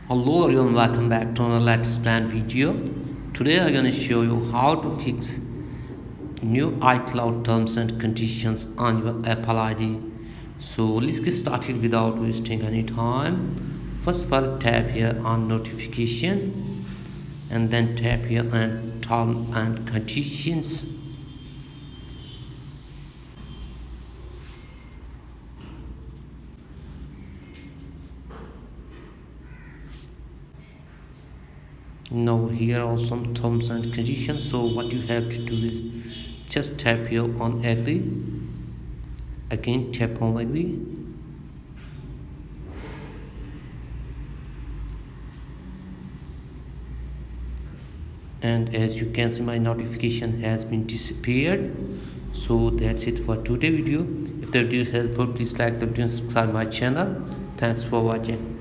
Hello everyone, welcome back to another latest plan video. Today I'm gonna show you how to fix new iCloud terms and conditions on your Apple ID. So let's get started without wasting any time. First of all, tap here on notification and then tap here on terms and conditions. Now here are some terms and conditions. So what you have to do is just tap here on agree, again tap on agree, and as you can see my notification has been disappeared. So that's it for today video. If the video is helpful, please like the video and subscribe my channel. Thanks for watching.